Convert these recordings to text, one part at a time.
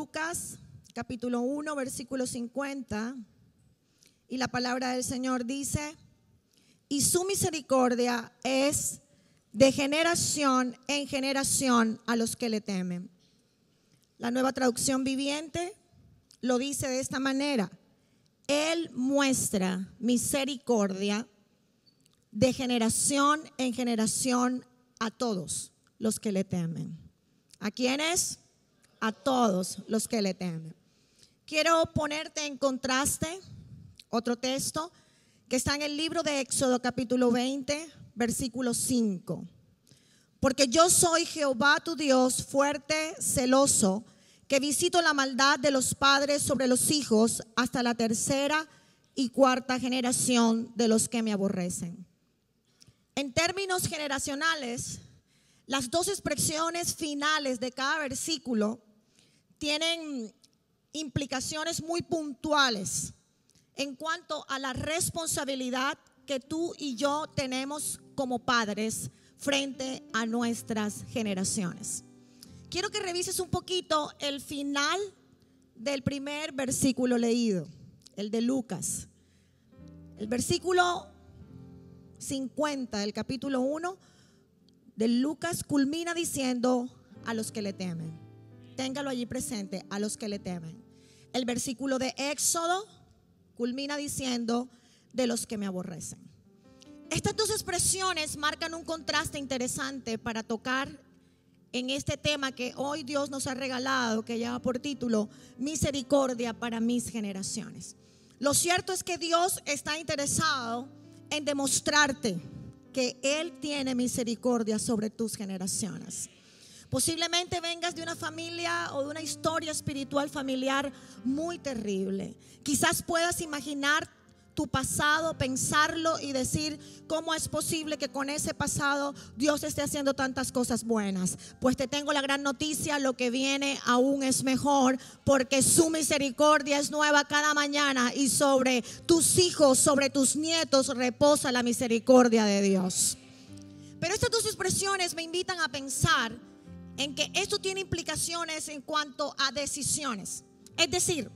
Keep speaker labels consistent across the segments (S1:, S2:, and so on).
S1: Lucas, capítulo 1, versículo 50, y la palabra del Señor dice: y su misericordia es de generación en generación a los que le temen. La Nueva Traducción Viviente lo dice de esta manera: Él muestra misericordia de generación en generación a todos los que le temen. ¿A quiénes? A todos los que le temen. Quiero ponerte en contraste otro texto que está en el libro de Éxodo capítulo 20, versículo 5. Porque yo soy Jehová tu Dios, fuerte, celoso, que visito la maldad de los padres sobre los hijos hasta la tercera y cuarta generación de los que me aborrecen. En términos generacionales, las dos expresiones finales de cada versículo tienen implicaciones muy puntuales en cuanto a la responsabilidad que tú y yo tenemos como padres frente a nuestras generaciones. Quiero que revises un poquito el final del primer versículo leído, el de Lucas. El versículo 50 del capítulo 1 de Lucas culmina diciendo: a los que le temen. Téngalo allí presente, a los que le temen. El versículo de Éxodo culmina diciendo: de los que me aborrecen. Estas dos expresiones marcan un contraste interesante para tocar en este tema que hoy Dios nos ha regalado, que lleva por título Misericordia para mis generaciones. Lo cierto es que Dios está interesado en demostrarte que Él tiene misericordia sobre tus generaciones. Posiblemente vengas de una familia o de una historia espiritual familiar muy terrible. Quizás puedas imaginar tu pasado, pensarlo y decir: ¿cómo es posible que con ese pasado Dios esté haciendo tantas cosas buenas? Pues te tengo la gran noticia: lo que viene aún es mejor, porque su misericordia es nueva cada mañana, y sobre tus hijos, sobre tus nietos reposa la misericordia de Dios. Pero estas dos expresiones me invitan a pensar en que esto tiene implicaciones en cuanto a decisiones. Es decir,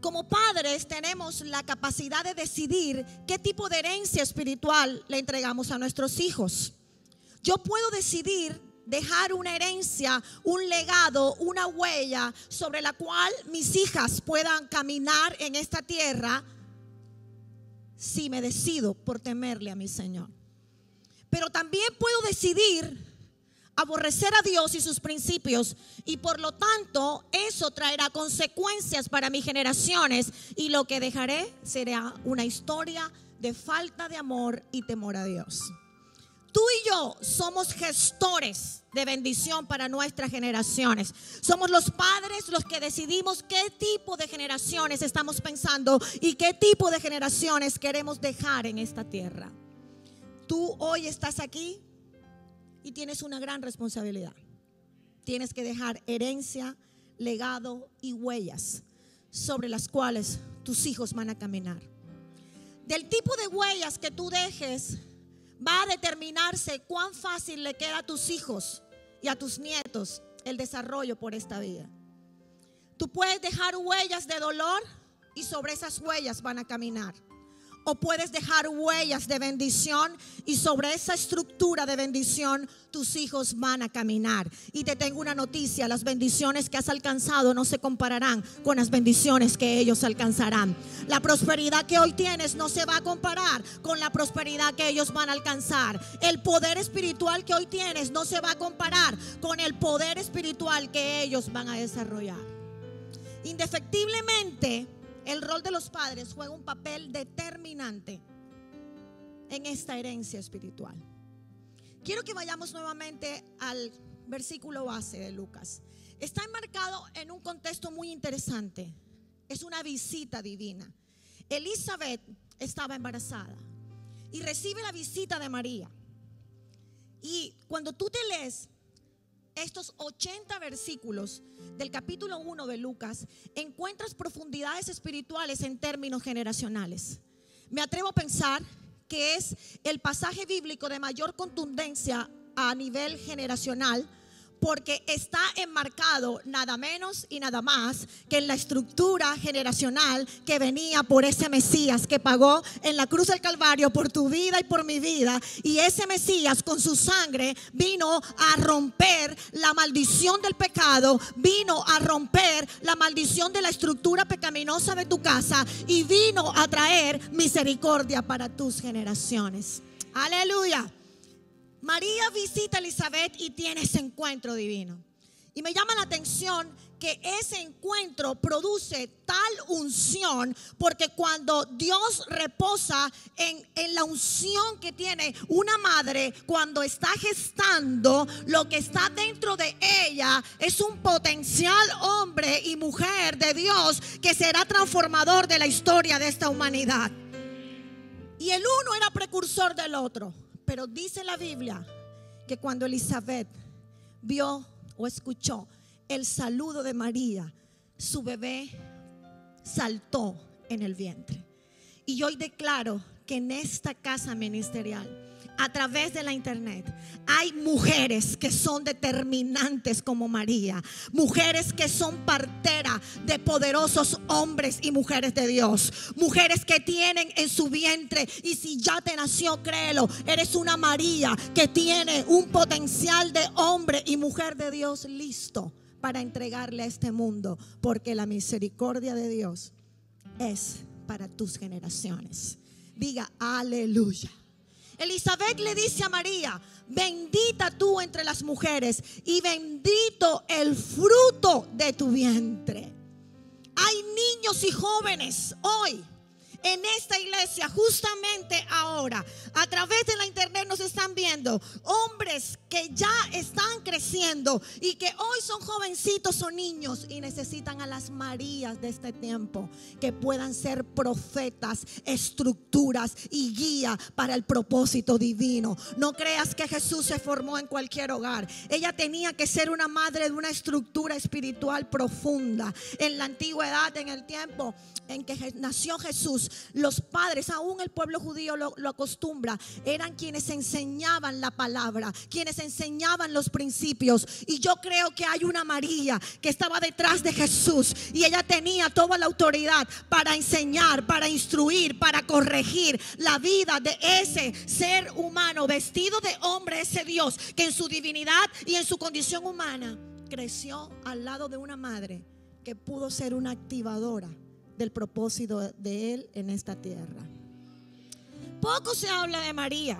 S1: como padres tenemos la capacidad de decidir qué tipo de herencia espiritual le entregamos a nuestros hijos. Yo puedo decidir dejar una herencia, un legado, una huella sobre la cual mis hijas puedan caminar en esta tierra si me decido por temerle a mi Señor. Pero también puedo decidir aborrecer a Dios y sus principios, y por lo tanto eso traerá consecuencias para mis generaciones, y lo que dejaré será una historia de falta de amor y temor a Dios. Tú y yo somos gestores de bendición para nuestras generaciones. Somos los padres los que decidimos qué tipo de generaciones estamos pensando y qué tipo de generaciones queremos dejar en esta tierra. Tú hoy estás aquí y tienes una gran responsabilidad. Tienes que dejar herencia, legado y huellas sobre las cuales tus hijos van a caminar. Del tipo de huellas que tú dejes va a determinarse cuán fácil le queda a tus hijos y a tus nietos el desarrollo por esta vida. Tú puedes dejar huellas de dolor y sobre esas huellas van a caminar. O puedes dejar huellas de bendición y sobre esa estructura de bendición tus hijos van a caminar. Y te tengo una noticia: las bendiciones que has alcanzado no se compararán con las bendiciones que ellos alcanzarán. La prosperidad que hoy tienes no se va a comparar con la prosperidad que ellos van a alcanzar. El poder espiritual que hoy tienes no se va a comparar con el poder espiritual que ellos van a desarrollar. Indefectiblemente, el rol de los padres juega un papel determinante en esta herencia espiritual. Quiero que vayamos nuevamente al versículo base de Lucas. Está enmarcado en un contexto muy interesante. Es una visita divina. Elizabeth estaba embarazada y recibe la visita de María. Y cuando tú te lees estos 80 versículos del capítulo 1 de Lucas, encuentras profundidades espirituales en términos generacionales. Me atrevo a pensar que es el pasaje bíblico de mayor contundencia a nivel generacional, porque está enmarcado nada menos y nada más que en la estructura generacional que venía por ese Mesías que pagó en la cruz del Calvario por tu vida y por mi vida. Y ese Mesías con su sangre vino a romper la maldición del pecado, vino a romper la maldición de la estructura pecaminosa de tu casa y vino a traer misericordia para tus generaciones. Aleluya. María visita a Elizabeth y tiene ese encuentro divino. Y me llama la atención que ese encuentro produce tal unción, porque cuando Dios reposa en la unción que tiene una madre cuando está gestando, lo que está dentro de ella es un potencial hombre y mujer de Dios que será transformador de la historia de esta humanidad. Y el uno era precursor del otro. Pero dice la Biblia que cuando Elizabeth vio o escuchó el saludo de María, su bebé saltó en el vientre. Y hoy declaro que en esta casa ministerial, a través de la internet, hay mujeres que son determinantes como María, mujeres que son parteras de poderosos hombres y mujeres de Dios, mujeres que tienen en su vientre, y si ya te nació, créelo, eres una María que tiene un potencial de hombre y mujer de Dios listo para entregarle a este mundo, porque la misericordia de Dios es para tus generaciones. Diga aleluya. Elizabeth le dice a María: bendita tú entre las mujeres y bendito el fruto de tu vientre. Hay niños y jóvenes hoy en esta iglesia, justamente ahora, a través de la internet nos están viendo hombres que ya están creciendo y que hoy son jovencitos o niños y necesitan a las Marías de este tiempo que puedan ser profetas, estructuras y guía para el propósito divino. No creas que Jesús se formó en cualquier hogar. Ella tenía que ser una madre de una estructura espiritual profunda. En la antigüedad, en el tiempo en que nació Jesús, los padres, aún el pueblo judío lo acostumbra, eran quienes enseñaban la palabra, quienes enseñaban los principios. Y yo creo que hay una María que estaba detrás de Jesús y ella tenía toda la autoridad para enseñar, para instruir, para corregir la vida de ese ser humano vestido de hombre, ese Dios que en su divinidad y en su condición humana creció al lado de una madre que pudo ser una activadora del propósito de Él en esta tierra. Poco se habla de María,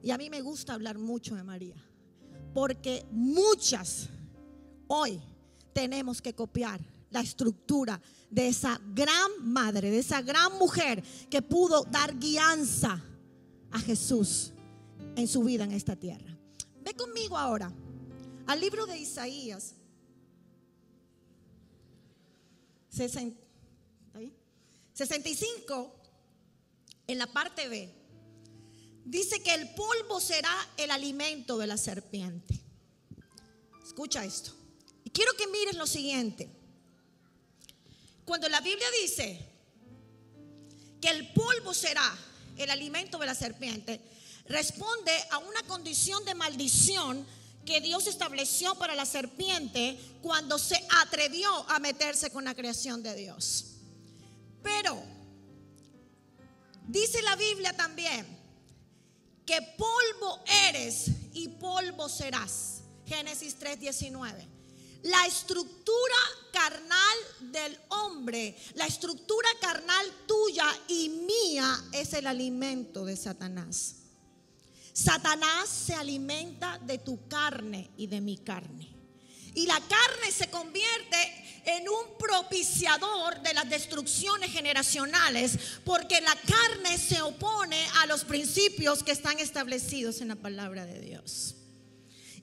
S1: y a mí me gusta hablar mucho de María, porque muchas hoy tenemos que copiar la estructura de esa gran madre, de esa gran mujer que pudo dar guianza a Jesús en su vida en esta tierra. Ve conmigo ahora al libro de Isaías 65, en la parte B, dice que el polvo será el alimento de la serpiente. Escucha esto. Y quiero que mires lo siguiente. Cuando la Biblia dice que el polvo será el alimento de la serpiente, responde a una condición de maldición que Dios estableció para la serpiente cuando se atrevió a meterse con la creación de Dios. Pero dice la Biblia también que polvo eres y polvo serás. Génesis 3:19. La estructura carnal del hombre, la estructura carnal tuya y mía es el alimento de Satanás. Satanás se alimenta de tu carne y de mi carne. Y la carne se convierte en un propiciador de las destrucciones generacionales, porque la carne se opone a los principios que están establecidos en la palabra de Dios.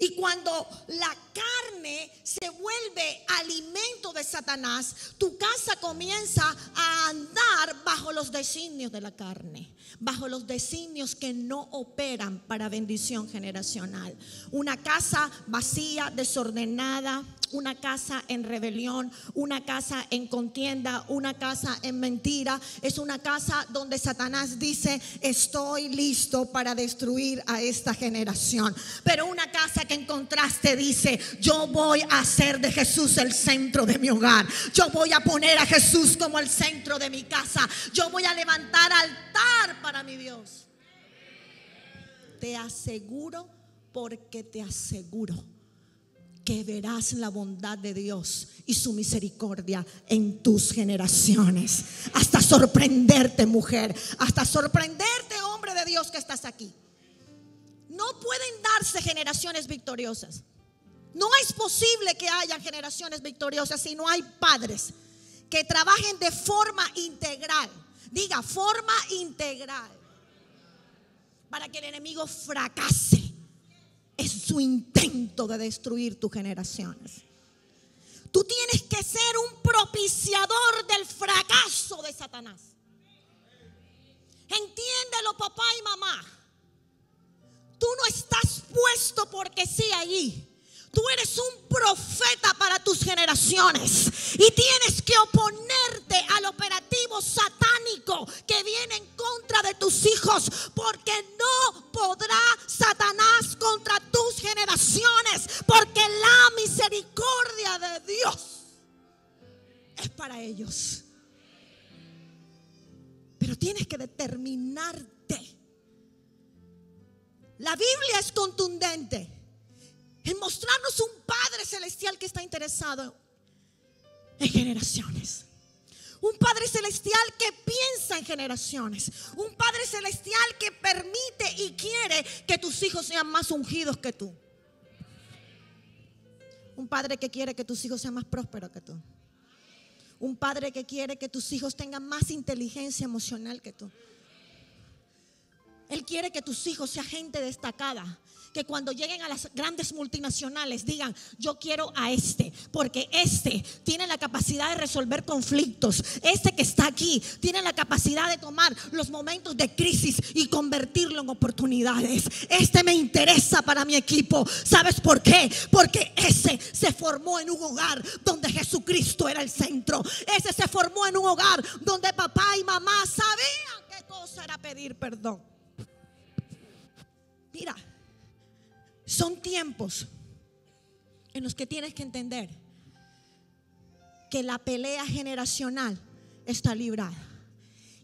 S1: Y cuando la carne se vuelve alimento de Satanás, tu casa comienza a andar bajo los designios de la carne, bajo los designios que no operan para bendición generacional. Una casa vacía, desordenada, una casa en rebelión, una casa en contienda, una casa en mentira, es una casa donde Satanás dice: estoy listo para destruir a esta generación. Pero una casa que en contraste dice: yo voy a hacer de Jesús el centro de mi hogar, yo voy a poner a Jesús como el centro de mi casa, yo voy a levantar altar para mi Dios. Te aseguro, porque te aseguro, que verás la bondad de Dios y su misericordia en tus generaciones. Hasta sorprenderte, mujer, hasta sorprenderte, hombre de Dios, que estás aquí. No pueden darse generaciones victoriosas. No es posible que haya generaciones victoriosas si no hay padres que trabajen de forma integral. Diga, forma integral, para que el enemigo fracase en su intento de destruir tus generaciones. Tú tienes que ser un propiciador del fracaso de Satanás. Entiéndelo, papá y mamá. Tú no estás puesto porque sí allí. Tú eres un profeta para tus generaciones y tienes que oponerte al operativo satánico que viene en contra de tus hijos, porque no podrá Satanás contra tus generaciones, porque la misericordia de Dios es para ellos. Pero tienes que determinarte. La Biblia es contundente en mostrarnos un Padre celestial que está interesado en generaciones. Un Padre celestial que piensa en generaciones. Un Padre celestial que permite y quiere que tus hijos sean más ungidos que tú. Un Padre que quiere que tus hijos sean más prósperos que tú. Un Padre que quiere que tus hijos tengan más inteligencia emocional que tú. Él quiere que tus hijos sean gente destacada, que cuando lleguen a las grandes multinacionales digan: yo quiero a este, porque este tiene la capacidad de resolver conflictos. Este que está aquí tiene la capacidad de tomar los momentos de crisis y convertirlo en oportunidades. Este me interesa para mi equipo. ¿Sabes por qué? Porque ese se formó en un hogar donde Jesucristo era el centro. Ese se formó en un hogar donde papá y mamá sabían qué cosa era pedir perdón. Mira, son tiempos en los que tienes que entender que la pelea generacional está librada.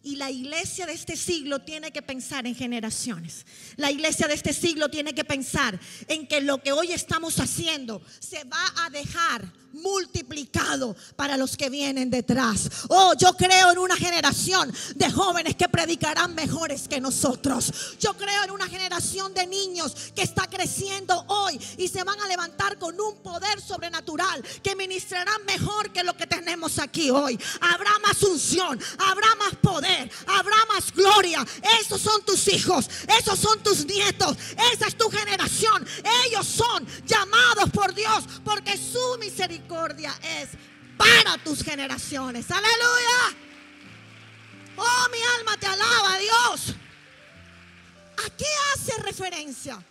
S1: Y la iglesia de este siglo tiene que pensar en generaciones. La iglesia de este siglo tiene que pensar en que lo que hoy estamos haciendo se va a dejar multiplicado para los que vienen detrás. Oh, yo creo en una generación de jóvenes que predicarán mejores que nosotros. Yo creo en una generación de niños que está creciendo hoy y se van a levantar con un poder sobrenatural, que ministrarán mejor que lo que tenemos aquí hoy. Habrá más unción, habrá más poder, habrá más gloria. Esos son tus hijos, esos son tus nietos, esa es tu generación. Ellos son llamados por Dios porque su misericordia es para tus generaciones. Aleluya. Oh, mi alma te alaba, Dios. ¿A qué hace referencia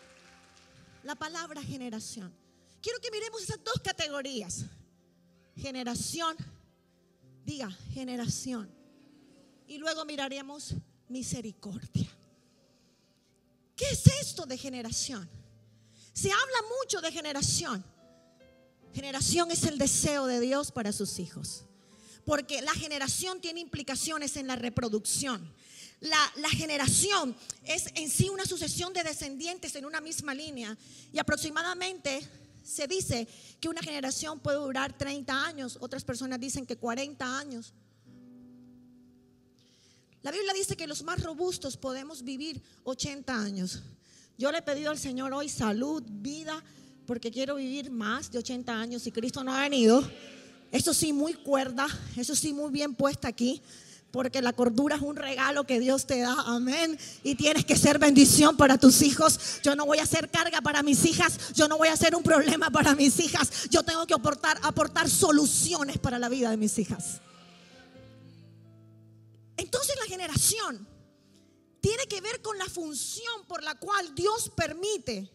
S1: la palabra generación? Quiero que miremos esas dos categorías. Generación, diga generación. Y luego miraremos misericordia. ¿Qué es esto de generación? Se habla mucho de generación. Generación es el deseo de Dios para sus hijos, porque la generación tiene implicaciones en la reproducción. La generación es en sí una sucesión de descendientes en una misma línea, y aproximadamente se dice que una generación puede durar 30 años. Otras personas dicen que 40 años. La Biblia dice que los más robustos podemos vivir 80 años. Yo le he pedido al Señor hoy salud, vida, porque quiero vivir más de 80 años y Cristo no ha venido. Eso sí, muy cuerda, eso sí, muy bien puesta aquí, porque la cordura es un regalo que Dios te da, amén. Y tienes que ser bendición para tus hijos. Yo no voy a ser carga para mis hijas, yo no voy a ser un problema para mis hijas. Yo tengo que aportar soluciones para la vida de mis hijas. Entonces la generación tiene que ver con la función por la cual Dios permite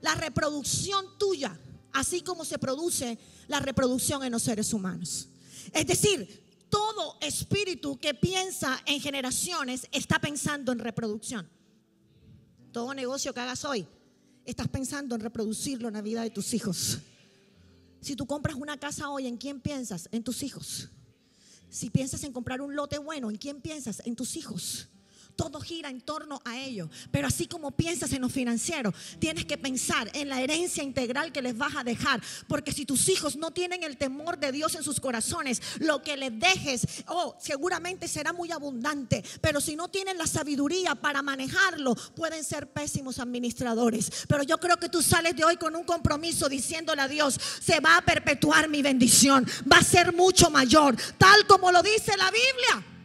S1: la reproducción tuya, así como se produce la reproducción en los seres humanos. Es decir, todo espíritu que piensa en generaciones está pensando en reproducción. Todo negocio que hagas hoy, estás pensando en reproducirlo en la vida de tus hijos. Si tú compras una casa hoy, ¿en quién piensas? En tus hijos. Si piensas en comprar un lote bueno, ¿en quién piensas? En tus hijos. Todo gira en torno a ello. Pero así como piensas en lo financiero, tienes que pensar en la herencia integral que les vas a dejar. Porque si tus hijos no tienen el temor de Dios en sus corazones, lo que les dejes, seguramente será muy abundante. Pero si no tienen la sabiduría para manejarlo, pueden ser pésimos administradores. Pero yo creo que tú sales de hoy con un compromiso diciéndole a Dios: se va a perpetuar mi bendición, va a ser mucho mayor, tal como lo dice la Biblia.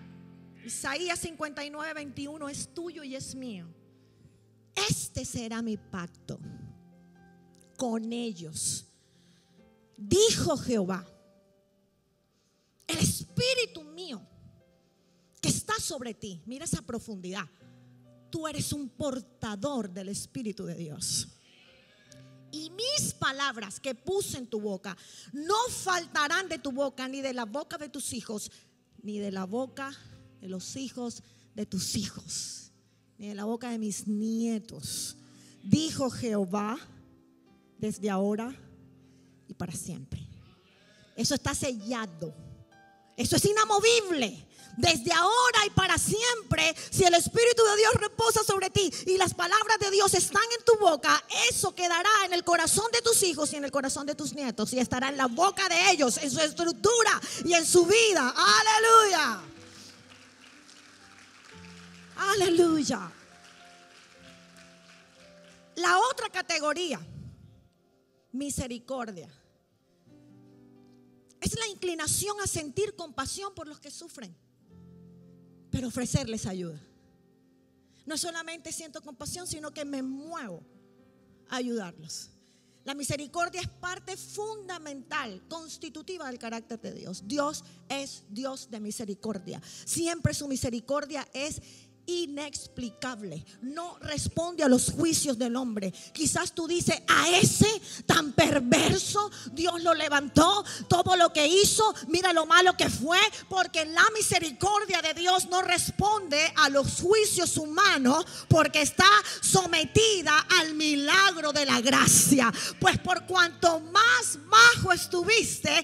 S1: Isaías 59:21 es tuyo y es mío. Este será mi pacto con ellos, dijo Jehová. El espíritu mío que está sobre ti, mira esa profundidad. Tú eres un portador del Espíritu de Dios. Y mis palabras que puse en tu boca no faltarán de tu boca, ni de la boca de tus hijos, ni de la boca de los hijos de tus hijos, ni de la boca de mis nietos, dijo Jehová, desde ahora y para siempre. Eso está sellado, eso es inamovible. Desde ahora y para siempre, si el Espíritu de Dios reposa sobre ti y las palabras de Dios están en tu boca, eso quedará en el corazón de tus hijos y en el corazón de tus nietos, y estará en la boca de ellos, en su estructura y en su vida. Aleluya. Aleluya. La otra categoría, misericordia, es la inclinación a sentir compasión por los que sufren, pero ofrecerles ayuda. No solamente siento compasión, sino que me muevo a ayudarlos. La misericordia es parte fundamental, constitutiva del carácter de Dios. Dios es Dios de misericordia. Siempre su misericordia es inexplicable, no responde a los juicios del hombre. Quizás tú dices: a ese tan perverso Dios lo levantó, todo lo que hizo, mira lo malo que fue. Porque la misericordia de Dios no responde a los juicios humanos, porque está sometida al milagro de la gracia. Pues por cuanto más bajo estuviste,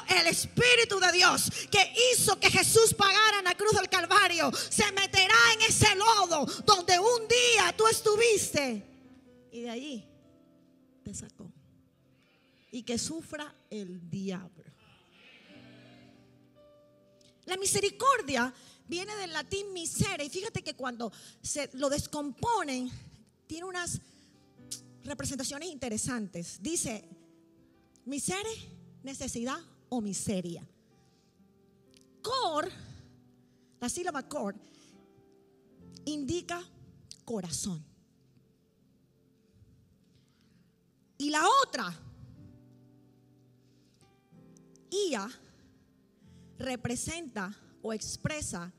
S1: el Espíritu de Dios que hizo que Jesús pagara en la cruz del Calvario se meterá en ese lodo donde un día tú estuviste, y de allí te sacó. Y que sufra el diablo. La misericordia viene del latín misere, y fíjate que cuando se lo descomponen tiene unas representaciones interesantes. Dice misere, necesidad o miseria. Cor, la sílaba cor, indica corazón. Y la otra, ia, representa o expresa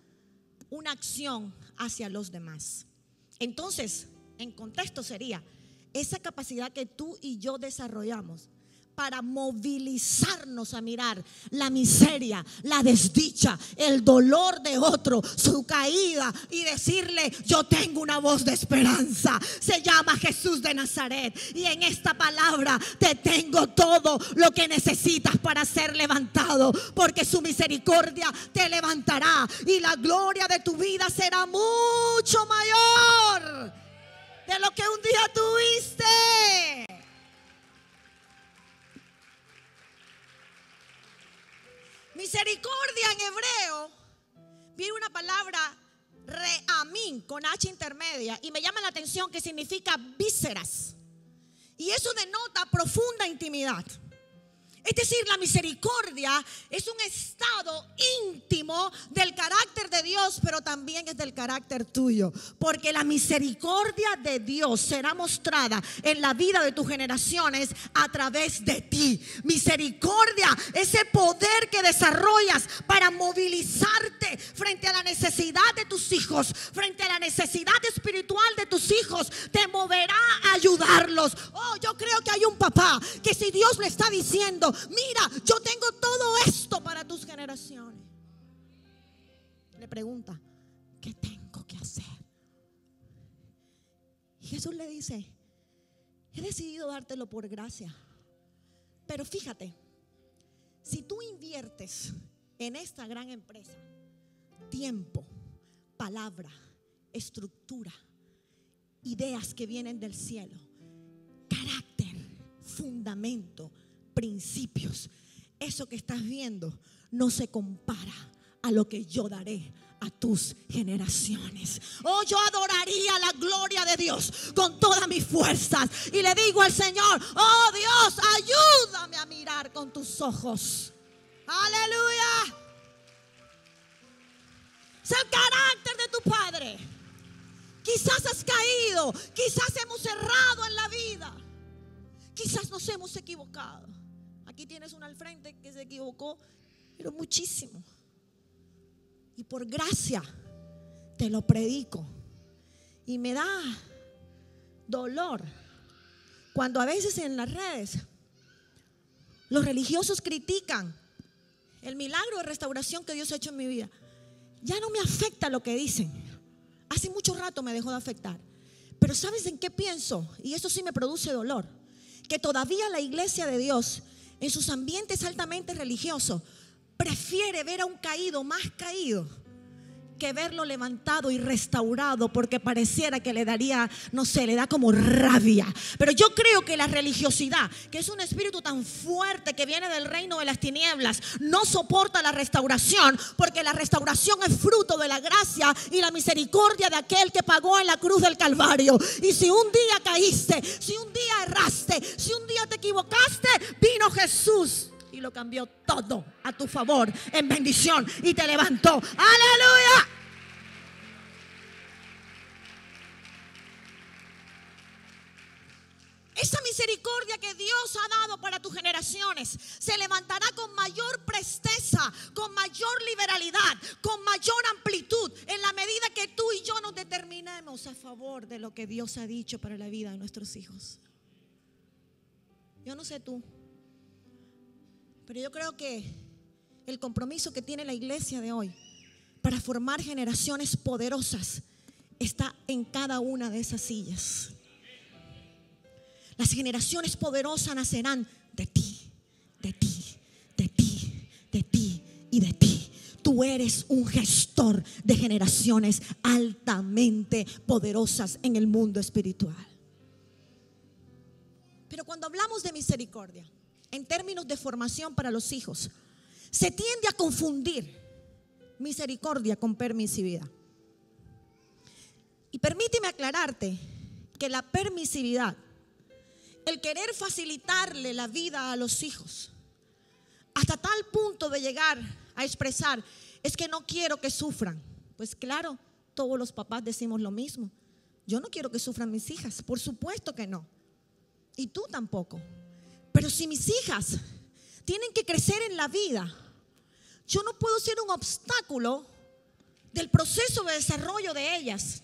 S1: una acción hacia los demás. Entonces, en contexto sería esa capacidad que tú y yo desarrollamos para movilizarnos a mirar la miseria, la desdicha, el dolor de otro, su caída, y decirle: yo tengo una voz de esperanza, se llama Jesús de Nazaret, y en esta palabra te tengo todo lo que necesitas para ser levantado, porque su misericordia te levantará y la gloria de tu vida será mucho mayor de lo que un día tuviste. Misericordia en hebreo viene una palabra reamín con H intermedia, y me llama la atención que significa vísceras, y eso denota profunda intimidad. Es decir, la misericordia es un estado íntimo del carácter de Dios, pero también es del carácter tuyo. Porque la misericordia de Dios será mostrada en la vida de tus generaciones a través de ti. Misericordia, ese poder que desarrollas para movilizarte frente a la necesidad de tus hijos, frente a la necesidad espiritual de tus hijos, te moverá a ayudarlos. Oh, yo creo que hay un papá que si Dios le está diciendo, mira, yo tengo todo esto para tus generaciones, le pregunta, ¿qué tengo que hacer? Y Jesús le dice, he decidido dártelo por gracia. Pero fíjate, si tú inviertes en esta gran empresa tiempo, palabra, estructura, ideas que vienen del cielo, carácter, fundamento, principios, eso que estás viendo no se compara a lo que yo daré a tus generaciones. Oh, yo adoraría la gloria de Dios con todas mis fuerzas y le digo al Señor, oh Dios, ayúdame a mirar con tus ojos. Aleluya. Es el carácter de tu Padre. Quizás has caído, quizás hemos errado en la vida, quizás nos hemos equivocado. Aquí tienes uno al frente que se equivocó, pero muchísimo. Y por gracia te lo predico. Y me da dolor cuando a veces en las redes los religiosos critican el milagro de restauración que Dios ha hecho en mi vida. Ya no me afecta lo que dicen. Hace mucho rato me dejó de afectar. Pero ¿sabes en qué pienso? Y eso sí me produce dolor. Que todavía la iglesia de Dios, en sus ambientes altamente religiosos, prefiere ver a un caído más caído que verlo levantado y restaurado, porque pareciera que le daría, no sé, le da como rabia. Pero yo creo que la religiosidad, que es un espíritu tan fuerte que viene del reino de las tinieblas, no soporta la restauración, porque la restauración es fruto de la gracia y la misericordia de aquel que pagó en la cruz del Calvario. Y si un día caíste, si un día erraste, si un día te equivocaste, vino Jesús y lo cambió todo a tu favor en bendición y te levantó. ¡Aleluya! Esa misericordia que Dios ha dado para tus generaciones se levantará con mayor presteza, con mayor liberalidad, con mayor amplitud, en la medida que tú y yo nos determinemos a favor de lo que Dios ha dicho para la vida de nuestros hijos. Yo no sé tú, pero yo creo que el compromiso que tiene la iglesia de hoy para formar generaciones poderosas está en cada una de esas sillas. Las generaciones poderosas nacerán de ti, de ti, de ti, de ti y de ti. Tú eres un gestor de generaciones altamente poderosas en el mundo espiritual. Pero cuando hablamos de misericordia, en términos de formación para los hijos, se tiende a confundir misericordia con permisividad. Y permíteme aclararte que la permisividad, el querer facilitarle la vida a los hijos, hasta tal punto de llegar a expresar, es que no quiero que sufran. Pues claro, todos los papás decimos lo mismo. Yo no quiero que sufran mis hijas, por supuesto que no. Y tú tampoco. Pero si mis hijas tienen que crecer en la vida, yo no puedo ser un obstáculo del proceso de desarrollo de ellas,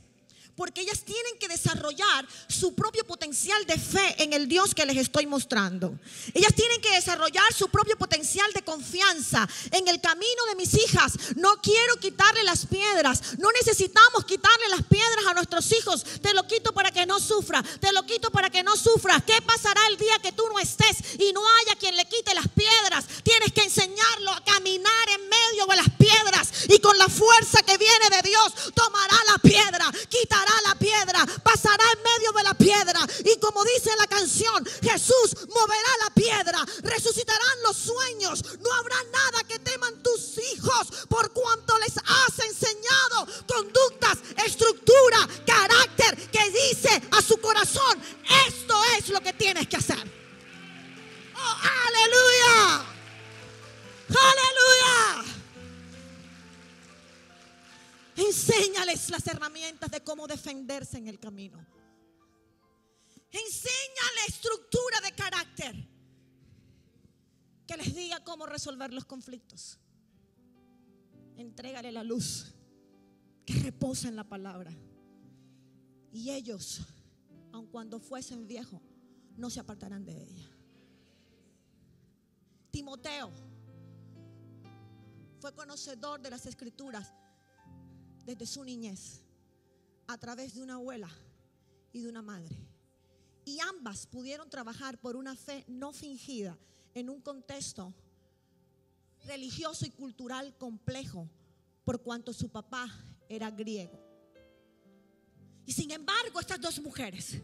S1: porque ellas tienen que desarrollar su propio potencial de fe en el Dios que les estoy mostrando. Ellas tienen que desarrollar su propio potencial de confianza en el camino de mis hijas. No quiero quitarle las piedras. No necesitamos quitarle las piedras a nuestros hijos. Te lo quito para que no sufra. Te lo quito para que no sufra. ¿Qué pasará el día que tú no estés y no haya quien le quite las piedras? Tienes que enseñarlo a caminar en medio de las piedras, y con la fuerza que viene de Dios tomará la piedra, quitará la piedra, pasará en medio de la piedra, y como dice la canción, Jesús moverá la piedra, resucitarán los sueños, no habrá nada que teman tus hijos, por cuanto les has enseñado conductas, estructura, carácter, que dice a su corazón, esto es lo que tienes que hacer. Oh, aleluya, aleluya. Enséñales las herramientas de cómo defenderse en el camino. Enséñale estructura de carácter que les diga cómo resolver los conflictos. entrégale la luz que reposa en la palabra. Y ellos, aun cuando fuesen viejos, no se apartarán de ella. Timoteo fue conocedor de las escrituras desde su niñez, a través de una abuela y de una madre. Y ambas pudieron trabajar por una fe no fingida en un contexto religioso y cultural complejo, por cuanto su papá era griego. Y sin embargo, estas dos mujeres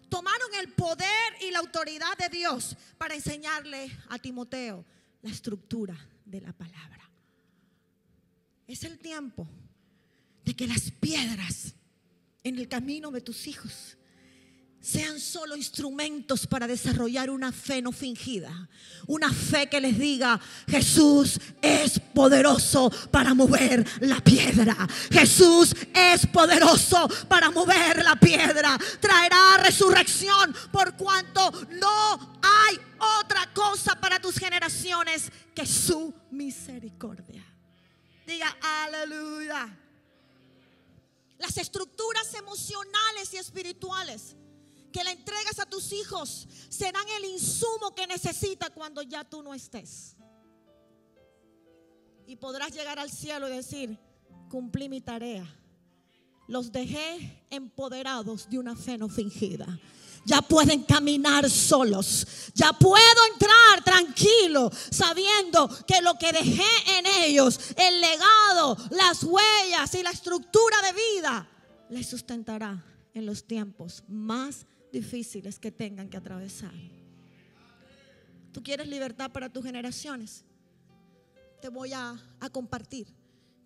S1: tomaron el poder y la autoridad de Dios para enseñarle a Timoteo la estructura de la palabra. Es el tiempo de que las piedras en el camino de tus hijos sean solo instrumentos para desarrollar una fe no fingida. Una fe que les diga: Jesús es poderoso para mover la piedra. Jesús es poderoso para mover la piedra. Traerá resurrección, por cuanto no hay otra cosa para tus generaciones que su misericordia. Diga aleluya. Las estructuras emocionales y espirituales que le entregas a tus hijos serán el insumo que necesita cuando ya tú no estés. Y podrás llegar al cielo y decir: cumplí mi tarea. Los dejé empoderados de una fe no fingida. Ya pueden caminar solos. Ya puedo entrar tranquilo, sabiendo que lo que dejé en ellos, el legado, las huellas y la estructura de vida, les sustentará en los tiempos más difíciles que tengan que atravesar. ¿Tú quieres libertad para tus generaciones? Te voy a compartir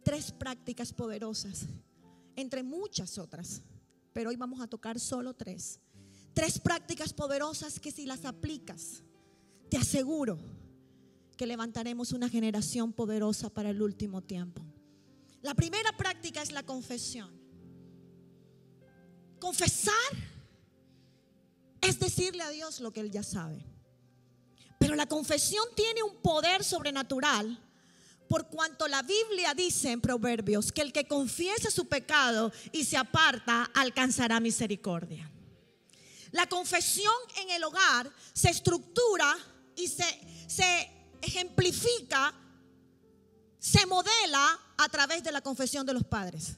S1: 3 prácticas poderosas, entre muchas otras, pero hoy vamos a tocar solo 3. 3 prácticas poderosas que si las aplicas, te aseguro que levantaremos una generación poderosa para el último tiempo. La primera práctica es la confesión. Confesar es decirle a Dios lo que Él ya sabe. Pero la confesión tiene un poder sobrenatural, por cuanto la Biblia dice en Proverbios que el que confiesa su pecado y se aparta alcanzará misericordia. La confesión en el hogar se estructura y se ejemplifica, se modela a través de la confesión de los padres.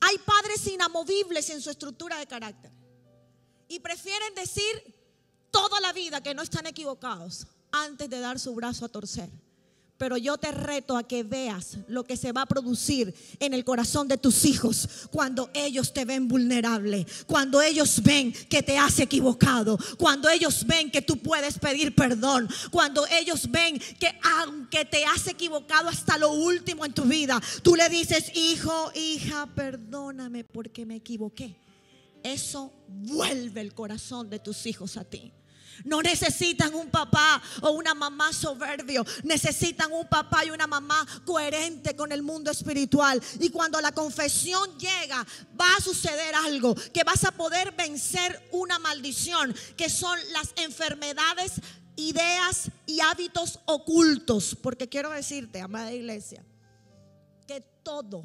S1: Hay padres inamovibles en su estructura de carácter y prefieren decir toda la vida que no están equivocados antes de dar su brazo a torcer. Pero yo te reto a que veas lo que se va a producir en el corazón de tus hijos cuando ellos te ven vulnerable, cuando ellos ven que te has equivocado, cuando ellos ven que tú puedes pedir perdón, cuando ellos ven que aunque te has equivocado hasta lo último en tu vida, tú le dices: hijo, hija, perdóname porque me equivoqué. Eso vuelve el corazón de tus hijos a ti. No necesitan un papá o una mamá soberbio. Necesitan un papá y una mamá coherente con el mundo espiritual. Y cuando la confesión llega, va a suceder algo, que vas a poder vencer una maldición, que son las enfermedades, ideas y hábitos ocultos. Porque quiero decirte, amada iglesia, que todo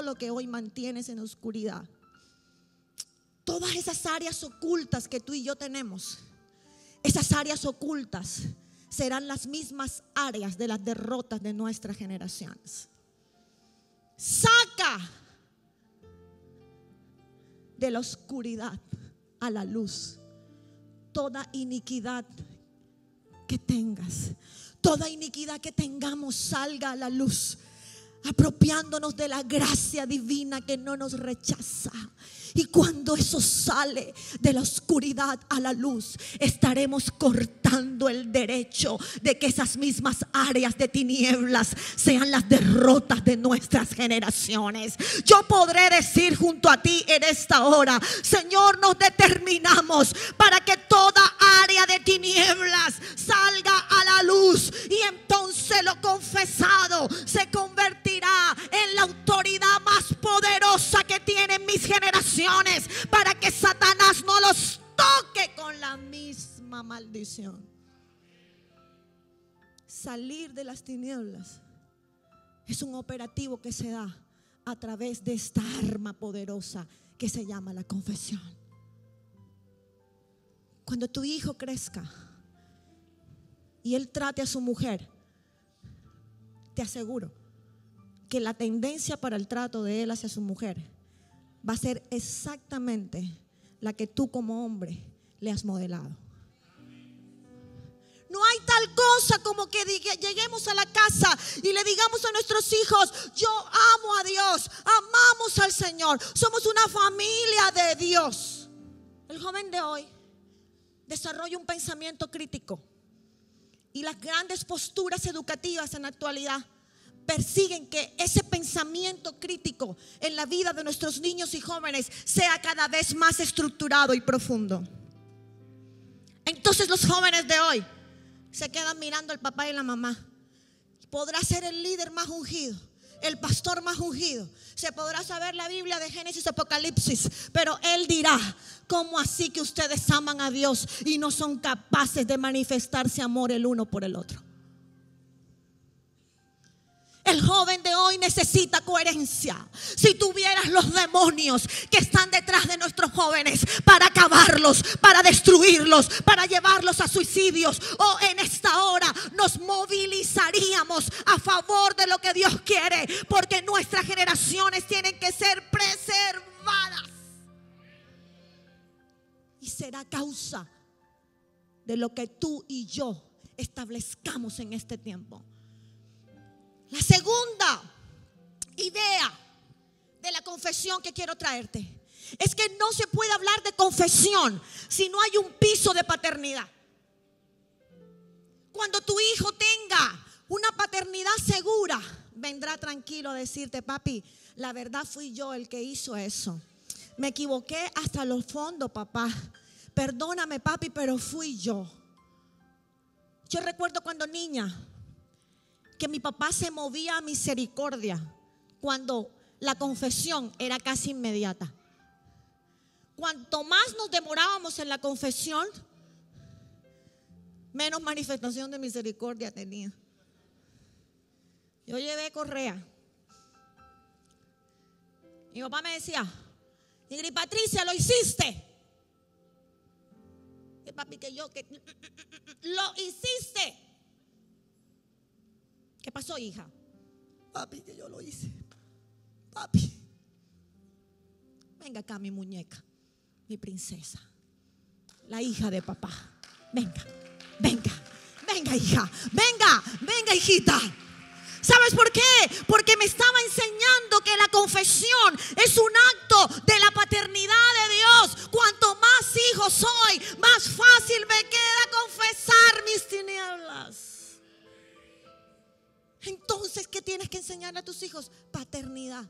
S1: lo que hoy mantienes en oscuridad, todas esas áreas ocultas que tú y yo tenemos, esas áreas ocultas serán las mismas áreas de las derrotas de nuestras generaciones. Saca de la oscuridad a la luz toda iniquidad que tengas. Toda iniquidad que tengamos salga a la luz, apropiándonos de la gracia divina que no nos rechaza. Y cuando eso sale de la oscuridad a la luz, estaremos cortando el derecho de que esas mismas áreas de tinieblas sean las derrotas de nuestras generaciones. Yo podré decir junto a ti en esta hora: Señor, nos determinamos para que toda área de tinieblas salga a la luz, y entonces lo confesado se convertirá en la autoridad más poderosa que tienen mis generaciones, para que Satanás no los toque con la misma maldición. Salir de las tinieblas Es un operativo que se da a través de esta arma poderosa que se llama la confesión. Cuando tu hijo crezca y él trate a su mujer, te aseguro que la tendencia para el trato de él hacia su mujer va a ser exactamente la que tú como hombre le has modelado. No hay tal cosa como que lleguemos a la casa y le digamos a nuestros hijos: yo amo a Dios, amamos al Señor, somos una familia de Dios. El joven de hoy desarrolla un pensamiento crítico y las grandes posturas educativas en la actualidad persiguen que ese pensamiento crítico en la vida de nuestros niños y jóvenes sea cada vez más estructurado y profundo. Entonces los jóvenes de hoy se quedan mirando al papá y la mamá. Podrá ser el líder más ungido, el pastor más ungido, se podrá saber la Biblia de Génesis, Apocalipsis, pero él dirá: ¿cómo así que ustedes aman a Dios y no son capaces de manifestarse amor el uno por el otro? El joven de hoy necesita coherencia. Si tuvieras los demonios que están detrás de nuestros jóvenes para acabarlos, para destruirlos, para llevarlos a suicidios, en esta hora nos movilizaríamos a favor de lo que Dios quiere, porque nuestras generaciones tienen que ser preservadas. Y será causa de lo que tú y yo establezcamos en este tiempo. La segunda idea de la confesión que quiero traerte es que no se puede hablar de confesión si no hay un piso de paternidad. Cuando tu hijo tenga una paternidad segura, vendrá tranquilo a decirte: papi, la verdad fui yo el que hizo eso. Me equivoqué hasta los fondos, papá. Perdóname, papi, pero fui yo. Yo recuerdo cuando niña que mi papá se movía a misericordia cuando la confesión era casi inmediata. Cuanto más nos demorábamos en la confesión, menos manifestación de misericordia tenía. Yo llevé correa. Mi papá me decía: Ingrid Patricia, lo hiciste. Y papi, que lo hiciste. ¿Qué pasó, hija? Papi, que yo lo hice. Papi, venga acá, mi muñeca, mi princesa, la hija de papá. Venga, venga, venga, hija. Venga, venga, hijita. ¿Sabes por qué? Porque me estaba enseñando que la confesión es un acto de la paternidad de Dios. Cuanto más hijo soy, más fácil me queda confesar mis tinieblas. Entonces, ¿qué tienes que enseñar a tus hijos? Paternidad.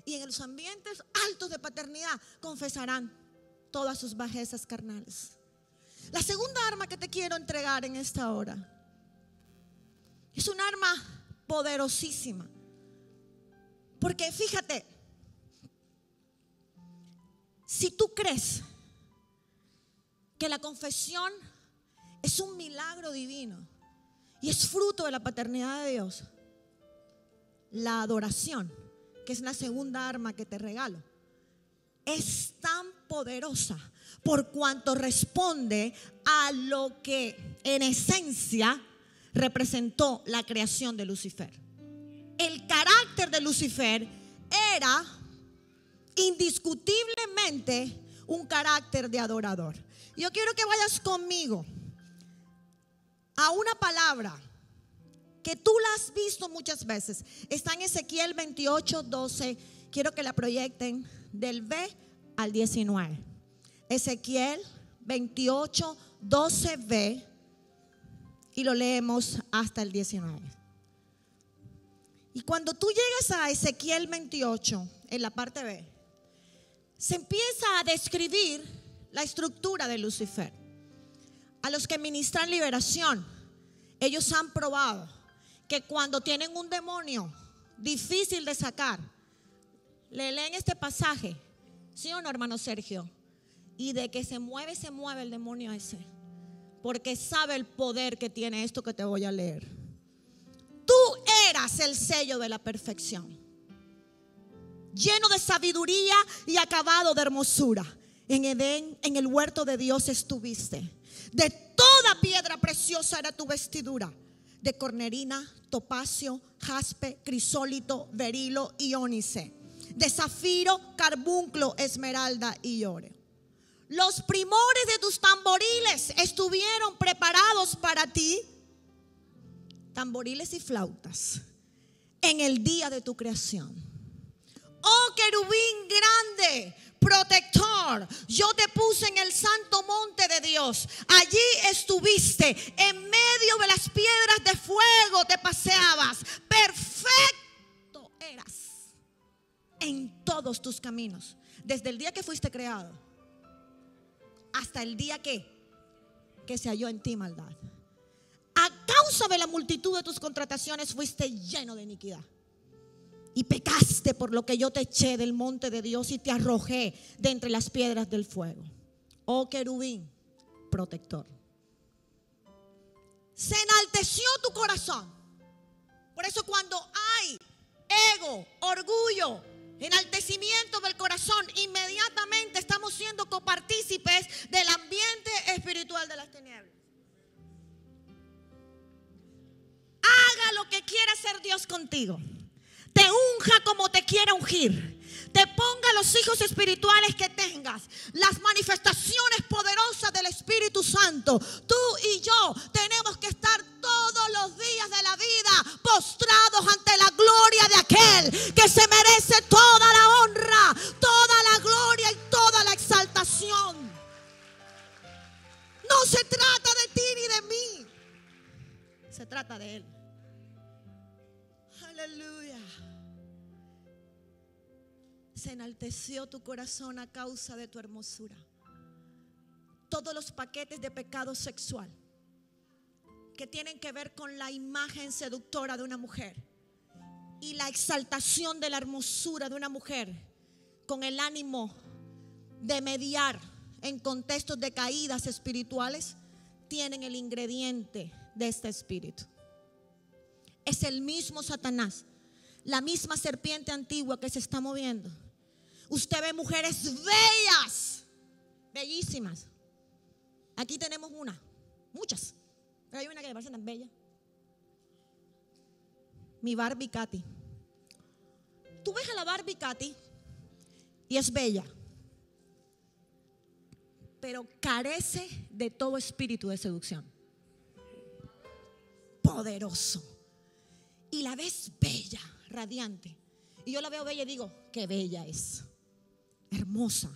S1: Y en los ambientes altos de paternidad confesarán todas sus bajezas carnales. La segunda arma que te quiero entregar en esta hora es un arma poderosísima. Porque fíjate, si tú crees que la confesión es un milagro divino y es fruto de la paternidad de Dios, la adoración, que es la segunda arma que te regalo, es tan poderosa por cuanto responde a lo que en esencia representó la creación de Lucifer. El carácter de Lucifer era indiscutiblemente un carácter de adorador. Yo quiero que vayas conmigo a una palabra que tú la has visto muchas veces. Está en Ezequiel 28:12. Quiero que la proyecten del B al 19. Ezequiel 28:12b, y lo leemos hasta el 19. Y cuando tú llegas a Ezequiel 28, en la parte B, se empieza a describir la estructura de Lucifer. A los que ministran liberación, ellos han probado que cuando tienen un demonio difícil de sacar, le leen este pasaje, ¿sí o no, hermano Sergio? Y de que se mueve el demonio ese, porque sabe el poder que tiene esto que te voy a leer. Tú eras portas el sello de la perfección. Lleno de sabiduría y acabado de hermosura. En Edén, en el huerto de Dios estuviste. De toda piedra preciosa era tu vestidura. De cornerina, topacio, jaspe, crisólito, berilo y ónice. De zafiro, carbunclo, esmeralda y oro. Los primores de tus tamboriles estuvieron preparados para ti. Tamboriles y flautas. En el día de tu creación. Oh querubín grande, protector, yo te puse en el santo monte de Dios. Allí estuviste, en medio de las piedras de fuego te paseabas. Perfecto eras en todos tus caminos. Desde el día que fuiste creado hasta el día que se halló en ti maldad. A causa de la multitud de tus contrataciones fuiste lleno de iniquidad. Y pecaste por lo que yo te eché del monte de Dios y te arrojé de entre las piedras del fuego. Oh querubín, protector. Se enalteció tu corazón. Por eso cuando hay ego, orgullo, enaltecimiento del corazón, inmediatamente estamos siendo copartícipes del ambiente espiritual de las tinieblas. Haga lo que quiera hacer Dios contigo. Te unja como te quiera ungir. Te ponga los hijos espirituales que tengas. Las manifestaciones poderosas del Espíritu Santo. Tú y yo tenemos que estar todos los días de la vida postrados ante la gloria de aquel que se merece toda la honra, toda la gloria y toda la exaltación. No se trata de ti ni de mí. Se trata de Él. Aleluya. Se enalteció tu corazón a causa de tu hermosura. Todos los paquetes de pecado sexual que tienen que ver con la imagen seductora de una mujer y la exaltación de la hermosura de una mujer con el ánimo de mediar en contextos de caídas espirituales, tienen el ingrediente de este espíritu. Es el mismo Satanás, la misma serpiente antigua que se está moviendo. Usted ve mujeres bellas, bellísimas. Aquí tenemos una, muchas, pero hay una que me parece tan bella. Mi Barbie Katy. Tú ves a la Barbie Katy y es bella, pero carece de todo espíritu de seducción. Poderoso. Y la ves bella, radiante. Y yo la veo bella y digo, qué bella es. Hermosa.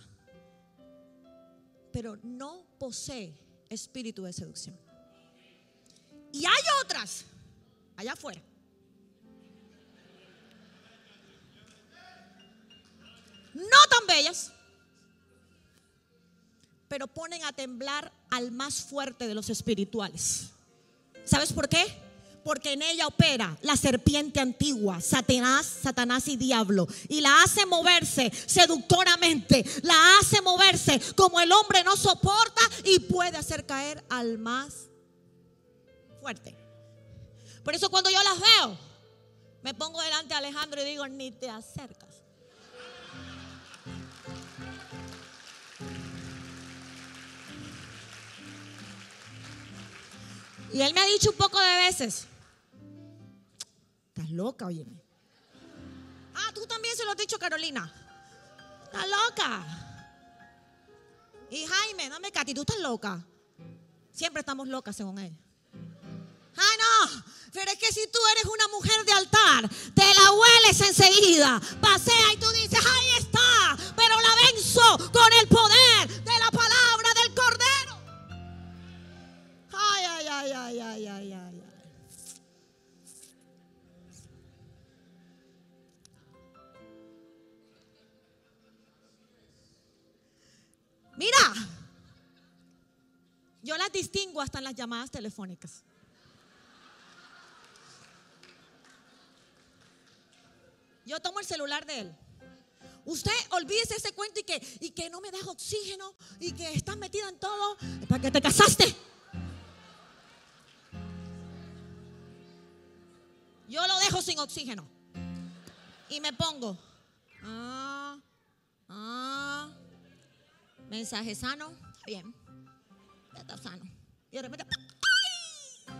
S1: Pero no posee espíritu de seducción. Y hay otras allá afuera no tan bellas, pero ponen a temblar al más fuerte de los espirituales. ¿Sabes por qué? Porque en ella opera la serpiente antigua, Satanás y diablo, y la hace moverse seductoramente, la hace moverse como el hombre no soporta y puede hacer caer al más fuerte. Por eso cuando yo las veo, me pongo delante de Alejandro y digo, ni te acercas. Y él me ha dicho un poco de veces, estás loca, óyeme. Ah, tú también se lo has dicho, Carolina. Estás loca. Y Jaime, no me Katy, tú estás loca. Siempre estamos locas según él. Ay, no, pero es que si tú eres una mujer de altar, te la hueles enseguida, pasea y tú dices, ahí está, pero la venzo con el poder de la palabra del Cordero. Ay, ay, ay, ay, ay, ay, ay. Mira, yo las distingo hasta en las llamadas telefónicas. Yo tomo el celular de él. Usted olvídese ese cuento y que no me das oxígeno y que estás metida en todo. ¿Para qué te casaste? Yo lo dejo sin oxígeno. Y me pongo. Mensaje sano. Bien. Ya está sano. Y de repente. ¡Ay!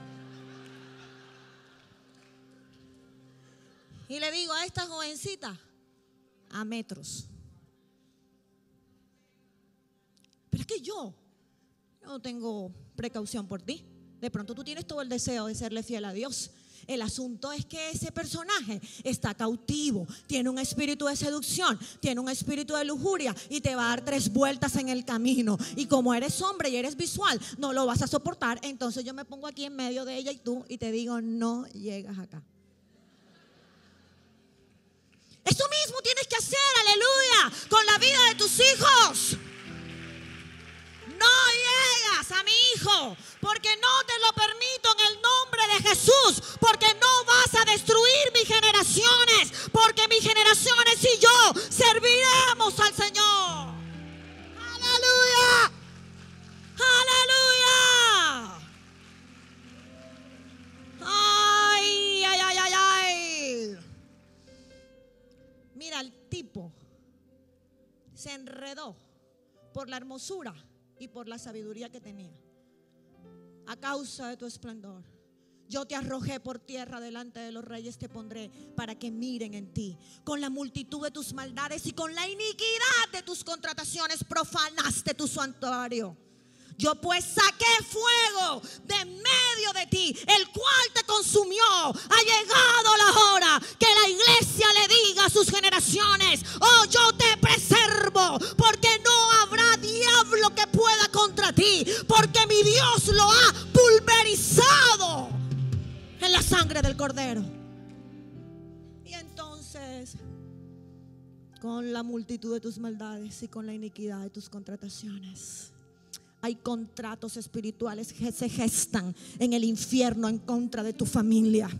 S1: Y le digo a esta jovencita, a metros. Pero es que yo no tengo precaución por ti. De pronto tú tienes todo el deseo de serle fiel a Dios. El asunto es que ese personaje está cautivo, tiene un espíritu de seducción, tiene un espíritu de lujuria y te va a dar 3 vueltas en el camino. Y como eres hombre y eres visual, no lo vas a soportar. Entonces yo me pongo aquí en medio de ella y tú y te digo, no llegas acá. Eso mismo tienes que hacer, aleluya, con la vida de tus hijos. No llegas a mi hijo, porque no te lo permito en el nombre de Jesús, porque no vas a destruir mis generaciones, porque mis generaciones y yo serviremos al Señor. Aleluya, aleluya. Ay, ay, ay, ay, ay. Mira, el tipo se enredó por la hermosura y por la sabiduría que tenía. A causa de tu esplendor, yo te arrojé por tierra, delante de los reyes te pondré, para que miren en ti. Con la multitud de tus maldades y con la iniquidad de tus contrataciones profanaste tu santuario. Yo pues saqué fuego de medio de ti, el cual te consumió. Ha llegado la hora que la iglesia le diga a sus generaciones: oh, yo te preservo, porque no habrá diablo que pueda contra ti, porque mi Dios lo ha pulverizado en la sangre del Cordero. Y entonces, con la multitud de tus maldades y con la iniquidad de tus contrataciones, hay contratos espirituales que se gestan en el infierno en contra de tu familia.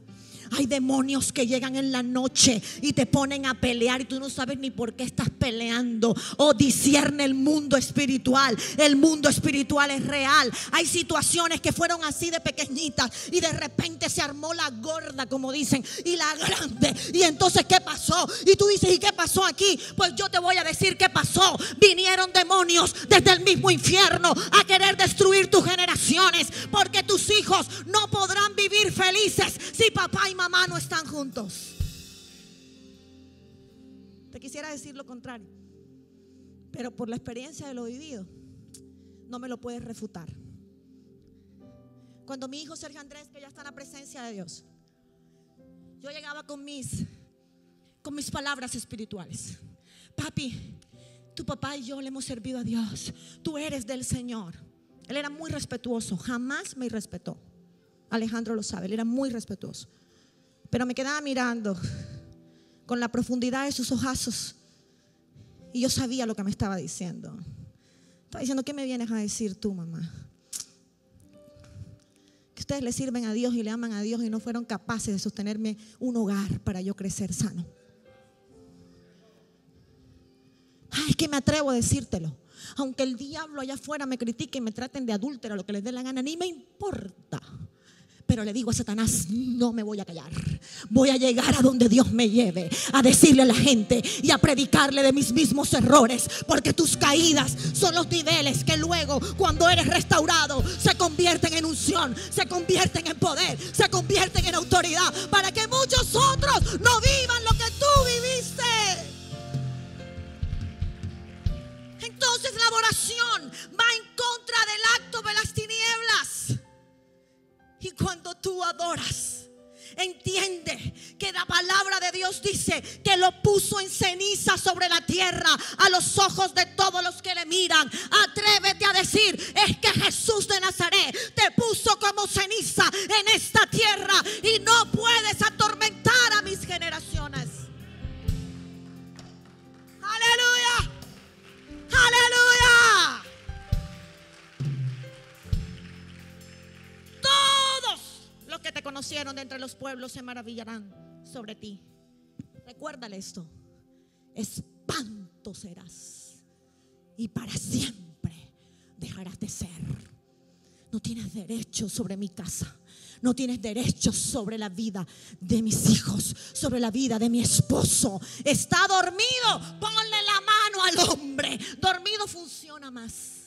S1: Hay demonios que llegan en la noche y te ponen a pelear y tú no sabes ni por qué estás peleando. Oh, discierne el mundo espiritual. El mundo espiritual es real. Hay situaciones que fueron así de pequeñitas y de repente se armó la gorda, como dicen, y la grande. Y entonces, ¿qué pasó? Y tú dices, ¿y qué pasó aquí? Pues yo te voy a decir qué pasó. Vinieron demonios desde el mismo infierno a querer destruir tus generaciones, porque tus hijos no podrán vivir felices si papá y mamá no están juntos. Te quisiera decir lo contrario, pero por la experiencia de lo vivido no me lo puedes refutar. Cuando mi hijo Sergio Andrés, que ya está en la presencia de Dios, yo llegaba con mis palabras espirituales. Papi, tu papá y yo le hemos servido a Dios, tú eres del Señor. Él era muy respetuoso, jamás me irrespetó. Alejandro lo sabe, él era muy respetuoso. Pero me quedaba mirando con la profundidad de sus ojazos y yo sabía lo que me estaba diciendo. Estaba diciendo, ¿qué me vienes a decir tú, mamá? Que ustedes le sirven a Dios y le aman a Dios y no fueron capaces de sostenerme un hogar para yo crecer sano. Ay, es que me atrevo a decírtelo. Aunque el diablo allá afuera me critique y me traten de adúltera, lo que les dé la gana, ni me importa. Pero le digo a Satanás, no me voy a callar. Voy a llegar a donde Dios me lleve, a decirle a la gente y a predicarle de mis mismos errores, porque tus caídas son los niveles que luego, cuando eres restaurado, se convierten en unción, se convierten en poder, se convierten en autoridad, para que muchos otros no vivan lo que tú viviste. Entonces la adoración va en contra del acto de las tinieblas. Y cuando tú adoras, entiende que la palabra de Dios dice que lo puso en ceniza sobre la tierra a los ojos de todos los que le miran. Atrévete a decir, es que Jesús de Nazaret te puso como ceniza en esta tierra y no puedes atormentar a mis generaciones. Aleluya, aleluya. Todos los que te conocieron de entre los pueblos se maravillarán sobre ti. Recuérdale esto: espanto serás y para siempre dejarás de ser. no tienes derecho sobre mi casa. No tienes derecho sobre la vida de mis hijos, sobre la vida de mi esposo. Está dormido, ponle la mano al hombre. Dormido funciona más.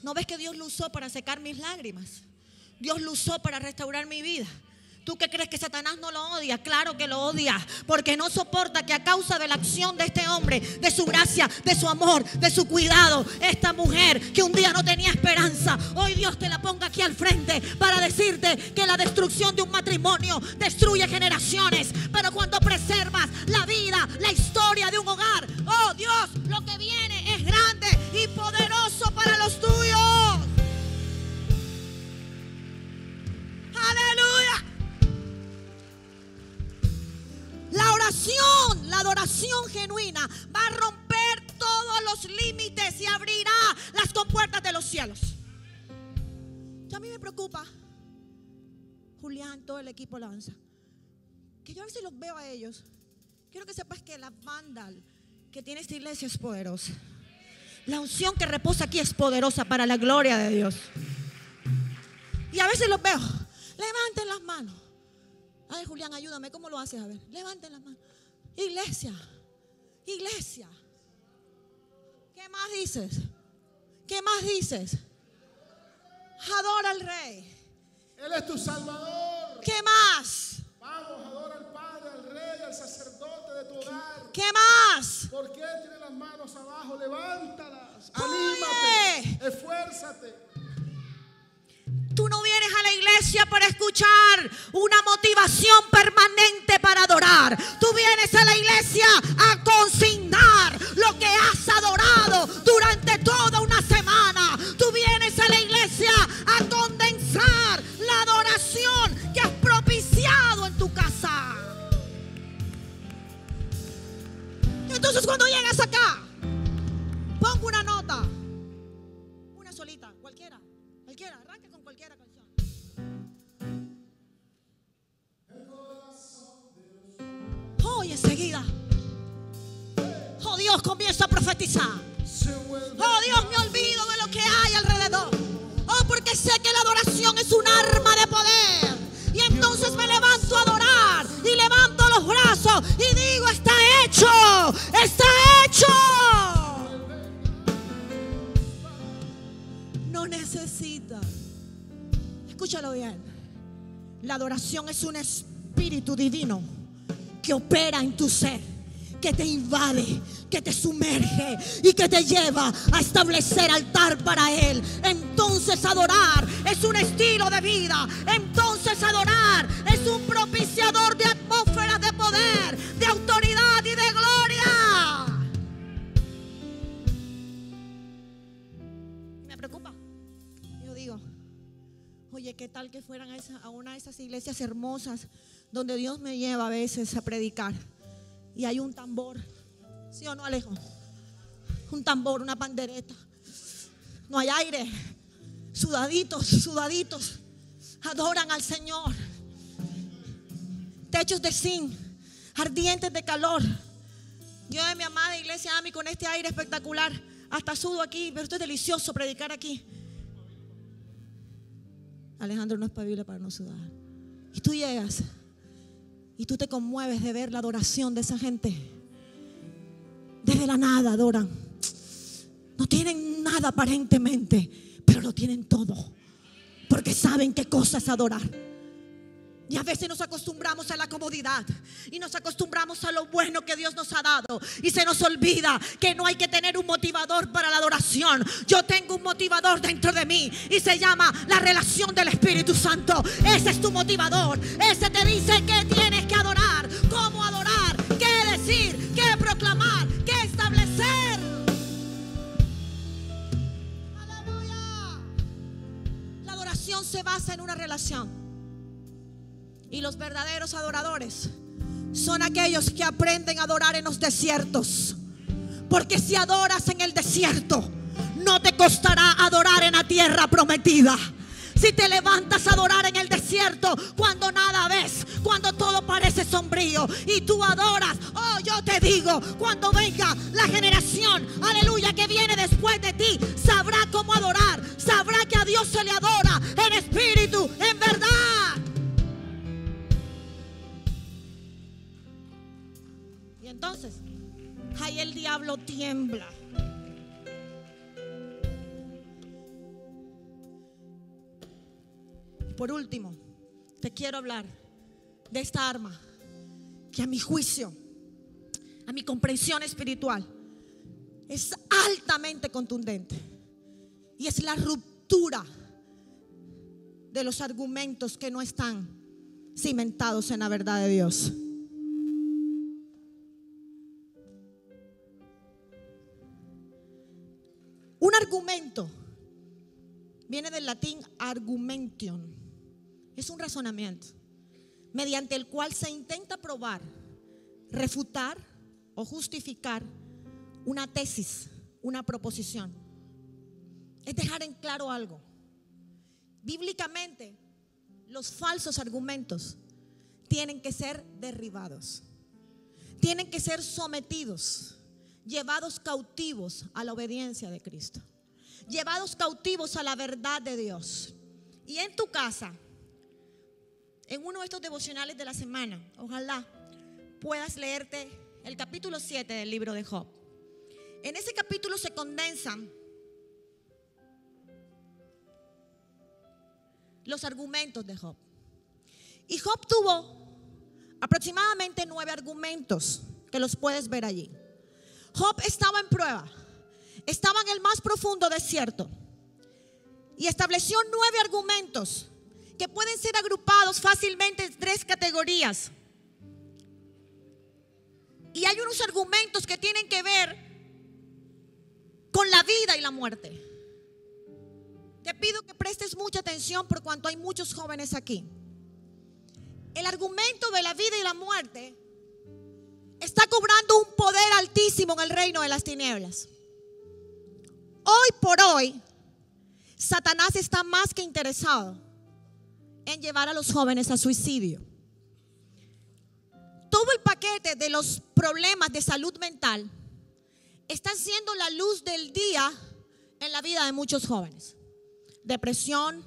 S1: ¿No ves que Dios lo usó para secar mis lágrimas? Dios lo usó para restaurar mi vida. ¿Tú qué crees que Satanás no lo odia? Claro que lo odia, porque no soporta que a causa de la acción de este hombre, de su gracia, de su amor, de su cuidado, esta mujer que un día no tenía esperanza, hoy Dios te la ponga aquí al frente para decirte que la destrucción de un matrimonio destruye generaciones, pero cuando preservas la vida, la historia de un hogar, oh Dios, lo que viene es grande y poderoso para los tuyos. Aleluya. La adoración genuina va a romper todos los límites y abrirá las compuertas de los cielos. Ya a mí me preocupa, Julián, todo el equipo alabanza, que yo a veces los veo a ellos. Quiero que sepas que la banda que tiene esta iglesia es poderosa. La unción que reposa aquí es poderosa para la gloria de Dios. Y a veces los veo, levanten las manos. A ver, Julián, ayúdame, ¿cómo lo haces? A ver, levanten las manos. Iglesia, iglesia. ¿Qué más dices? ¿Qué más dices? Adora al Rey.
S2: Él es tu Salvador.
S1: ¿Qué más?
S2: Vamos, adora al Padre, al Rey, al sacerdote de tu hogar.
S1: ¿Qué más?
S2: ¿Por qué tienes las manos abajo? Levántalas.
S1: Oye.
S2: Anímate. Esfuérzate.
S1: Tú no vienes a la iglesia para escuchar una motivación permanente para adorar. Tú vienes a la iglesia a consignar lo que has adorado durante toda una semana. Tú vienes a la iglesia a condensar la adoración que has propiciado en tu casa. Entonces cuando llegas acá, pongo una nota, una solita, cualquiera, arranca con cualquiera canción. Oh, y enseguida, oh Dios, comienzo a profetizar. Oh Dios, me olvido de lo que hay alrededor. Oh, porque sé que la adoración es un arma de poder. Y entonces me levanto a adorar y levanto los brazos y digo, está hecho, está hecho. No necesita. Escúchalo bien. La adoración es un espíritu divino que opera en tu ser, que te invade, que te sumerge y que te lleva a establecer altar para Él. Entonces adorar es un estilo de vida. Entonces adorar es un propiciador de atmósferas de poder, de autoridad y de gloria. Me preocupa. Yo digo, oye, ¿qué tal que fueran a una de esas iglesias hermosas donde Dios me lleva a veces a predicar y hay un tambor? ¿Sí o no, Alejo? Un tambor, una pandereta. No hay aire. Sudaditos. Adoran al Señor. Techos de zinc, ardientes de calor. Yo de mi amada iglesia AMI con este aire espectacular, hasta sudo aquí, pero esto es delicioso predicar aquí. Alejandro no espabila para no sudar. Y tú llegas y tú te conmueves de ver la adoración de esa gente. Desde la nada adoran. No tienen nada aparentemente, pero lo tienen todo, porque saben qué cosa es adorar. Y a veces nos acostumbramos a la comodidad y nos acostumbramos a lo bueno que Dios nos ha dado y se nos olvida que no hay que tener un motivador para la adoración. Yo tengo un motivador dentro de mí y se llama la relación del Espíritu Santo. Ese es tu motivador. Ese te dice qué tienes que adorar, cómo adorar, qué decir, qué proclamar, qué establecer. Aleluya. La adoración se basa en una relación. Y los verdaderos adoradores son aquellos que aprenden a adorar en los desiertos. Porque si adoras en el desierto, no te costará adorar en la tierra prometida. Si te levantas a adorar en el desierto, cuando nada ves, cuando todo parece sombrío y tú adoras, oh, yo te digo, cuando venga la generación, aleluya, que viene después de ti, sabrá cómo adorar, sabrá que a Dios se le adora en espíritu, en verdad. Y entonces, ahí el diablo tiembla. Por último, te quiero hablar de esta arma que a mi juicio, a mi comprensión espiritual, es altamente contundente. Y es la ruptura de los argumentos que no están cimentados en la verdad de Dios. Un argumento viene del latín argumentum. Es un razonamiento mediante el cual se intenta probar, refutar o justificar una tesis, una proposición. Es dejar en claro algo. Bíblicamente, los falsos argumentos tienen que ser derribados, tienen que ser sometidos, llevados cautivos a la obediencia de Cristo, llevados cautivos a la verdad de Dios. Y en tu casa, en uno de estos devocionales de la semana, ojalá puedas leerte el capítulo 7 del libro de Job. En ese capítulo se condensan los argumentos de Job. Y Job tuvo aproximadamente 9 argumentos que los puedes ver allí. Job estaba en prueba, estaba en el más profundo desierto y estableció 9 argumentos que pueden ser agrupados fácilmente en 3 categorías. Y hay unos argumentos que tienen que ver con la vida y la muerte. Te pido que prestes mucha atención por cuanto hay muchos jóvenes aquí. El argumento de la vida y la muerte está cobrando un poder altísimo en el reino de las tinieblas. Hoy por hoy, Satanás está más que interesado en llevar a los jóvenes a suicidio. Todo el paquete de los problemas de salud mental está siendo la luz del día en la vida de muchos jóvenes. Depresión,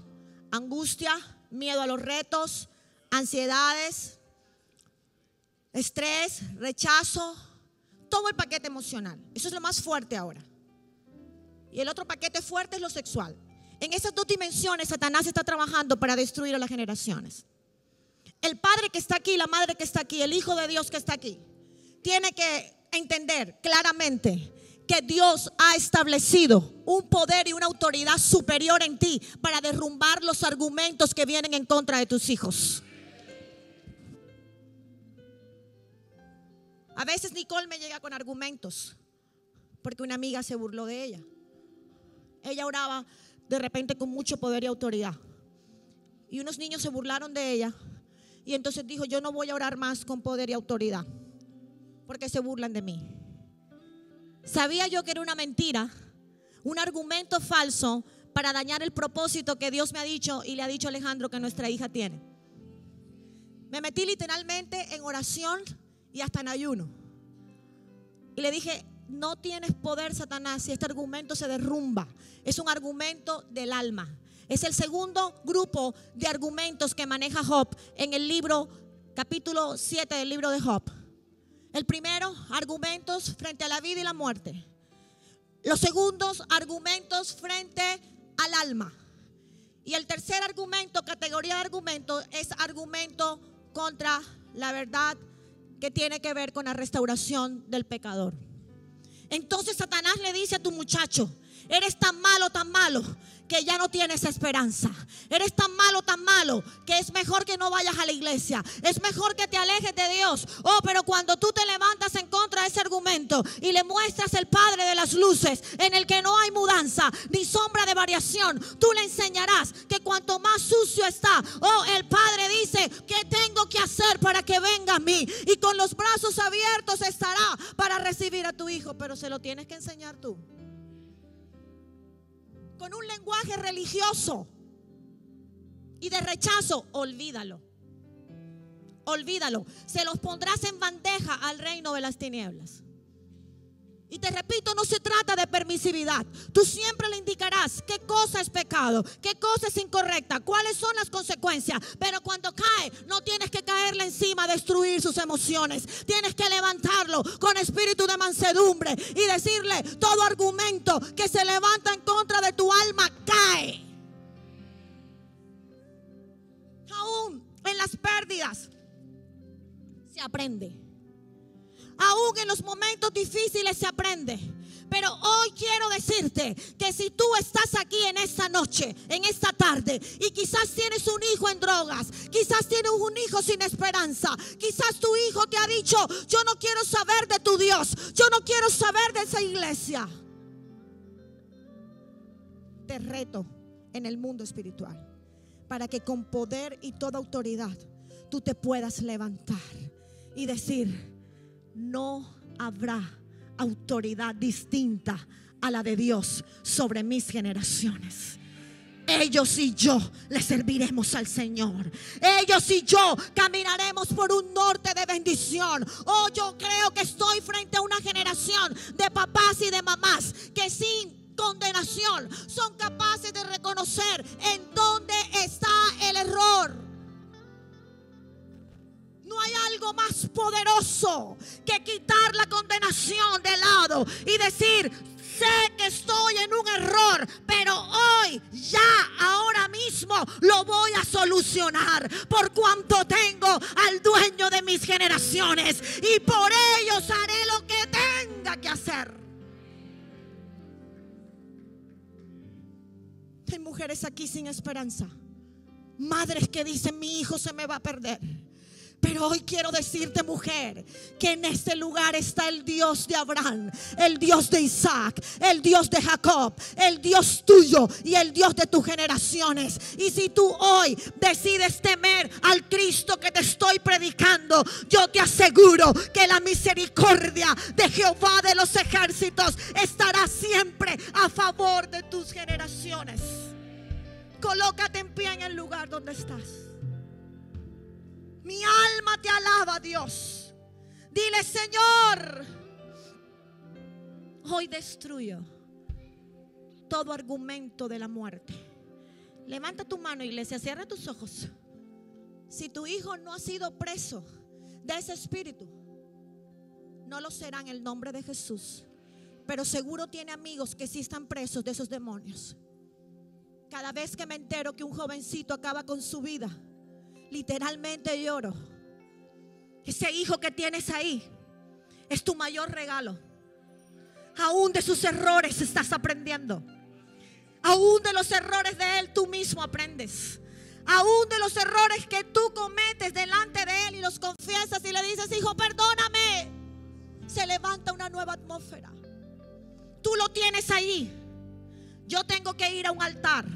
S1: angustia, miedo a los retos, ansiedades, estrés, rechazo, todo el paquete emocional. Eso es lo más fuerte ahora. Y el otro paquete fuerte es lo sexual. En esas 2 dimensiones Satanás está trabajando para destruir a las generaciones. El padre que está aquí, la madre que está aquí, el hijo de Dios que está aquí, tiene que entender claramente que Dios ha establecido un poder y una autoridad superior en ti para derrumbar los argumentos que vienen en contra de tus hijos. A veces Nicole me llega con argumentos porque una amiga se burló de ella. Ella oraba de repente con mucho poder y autoridad y unos niños se burlaron de ella y entonces dijo: yo no voy a orar más con poder y autoridad porque se burlan de mí. Sabía yo que era una mentira, un argumento falso para dañar el propósito que Dios me ha dicho y le ha dicho a Alejandro que nuestra hija tiene. Me metí literalmente en oración y hasta en ayuno y le dije: no tienes poder, Satanás, si este argumento se derrumba. Es un argumento del alma. Es el segundo grupo de argumentos que maneja Job en el libro, capítulo 7 del libro de Job. El primero, argumentos frente a la vida y la muerte. Los segundos, argumentos frente al alma. Y el tercer argumento, categoría de argumento, es argumento contra la verdad que tiene que ver con la restauración del pecador. Entonces Satanás le dice a tu muchacho: eres tan malo que ya no tienes esperanza. Eres tan malo que es mejor que no vayas a la iglesia. Es mejor que te alejes de Dios. Oh, pero cuando tú te levantas en contra de ese argumento y le muestras el Padre de las luces, en el que no hay mudanza ni sombra de variación, tú le enseñarás que cuanto más sucio está, oh, el Padre dice: ¿qué tengo que hacer para que venga a mí? Y con los brazos abiertos estará para recibir a tu hijo. Pero se lo tienes que enseñar tú, con un lenguaje religioso. y de rechazo, olvídalo. Olvídalo. Se los pondrás en bandeja al reino de las tinieblas. Y te repito, no se trata de permisividad. Tú siempre le indicarás qué cosa es pecado, qué cosa es incorrecta, cuáles son las consecuencias. Pero cuando cae, no tienes que caerle encima, destruir sus emociones. Tienes que levantarlo con espíritu de mansedumbre y decirle: todo argumento que se levanta en contra de tu alma cae. Aún en las pérdidas se aprende. Aún en los momentos difíciles se aprende. Pero hoy quiero decirte que si tú estás aquí en esta noche, en esta tarde, y quizás tienes un hijo en drogas, quizás tienes un hijo sin esperanza, quizás tu hijo te ha dicho: yo no quiero saber de tu Dios, yo no quiero saber de esa iglesia. Te reto en el mundo espiritual para que con poder y toda autoridad tú te puedas levantar y decir: no habrá autoridad distinta a la de Dios sobre mis generaciones. Ellos y yo le serviremos al Señor. Ellos y yo caminaremos por un norte de bendición. Oh, yo creo que estoy frente a una generación de papás y de mamás que sin condenación son capaces de reconocer en dónde está el error. No hay algo más poderoso que quitar la condenación de lado y decir: sé que estoy en un error, pero hoy, ya, ahora mismo lo voy a solucionar, por cuanto tengo al dueño de mis generaciones y por ellos haré lo que tenga que hacer. Hay mujeres aquí sin esperanza, madres que dicen: mi hijo se me va a perder. Pero hoy quiero decirte, mujer, que en este lugar está el Dios de Abraham, el Dios de Isaac, el Dios de Jacob, el Dios tuyo y el Dios de tus generaciones. Y si tú hoy decides temer al Cristo que te estoy predicando, yo te aseguro que la misericordia de Jehová de los ejércitos estará siempre a favor de tus generaciones. Colócate en pie en el lugar donde estás. Mi alma te alaba, Dios. Dile: Señor, hoy destruyo todo argumento de la muerte. Levanta tu mano, iglesia, cierra tus ojos. Si tu hijo no ha sido preso de ese espíritu, no lo será en el nombre de Jesús. Pero seguro tiene amigos que sí están presos de esos demonios. Cada vez que me entero que un jovencito acaba con su vida, literalmente lloro. Ese hijo que tienes ahí es tu mayor regalo. Aún de sus errores estás aprendiendo. Aún de los errores de él tú mismo aprendes. Aún de los errores que tú cometes delante de él y los confiesas y le dices: hijo, perdóname. Se levanta una nueva atmósfera. Tú lo tienes ahí. Yo tengo que ir a un altar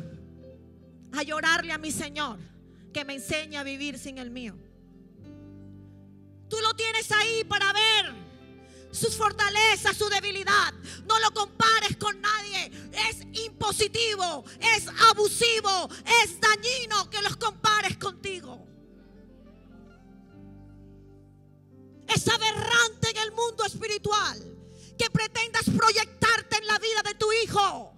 S1: a llorarle a mi Señor que me enseña a vivir sin el mío. Tú lo tienes ahí para ver sus fortalezas, su debilidad. No lo compares con nadie. Es impositivo, es abusivo, es dañino que los compares contigo. Es aberrante en el mundo espiritual que pretendas proyectarte en la vida de tu hijo.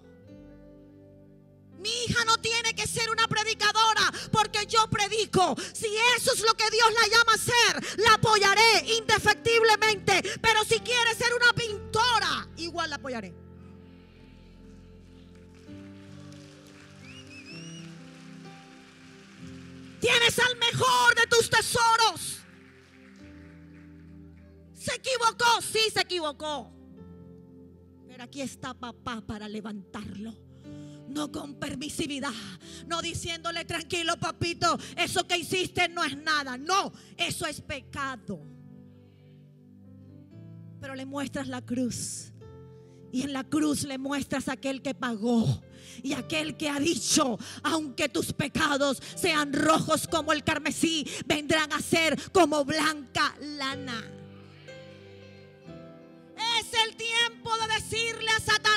S1: Mi hija no tiene que ser una predicadora porque yo predico. Si eso es lo que Dios la llama a hacer, la apoyaré indefectiblemente. Pero si quiere ser una pintora, igual la apoyaré. Tienes al mejor de tus tesoros. ¿Se equivocó? Sí, se equivocó. Pero aquí está papá para levantarlo. No con permisividad, no diciéndole: tranquilo, papito, eso que hiciste no es nada. No, eso es pecado. Pero le muestras la cruz. Y en la cruz le muestras a aquel que pagó. Y aquel que ha dicho: aunque tus pecados sean rojos como el carmesí, vendrán a ser como blanca lana. Es el tiempo de decirle a Satanás: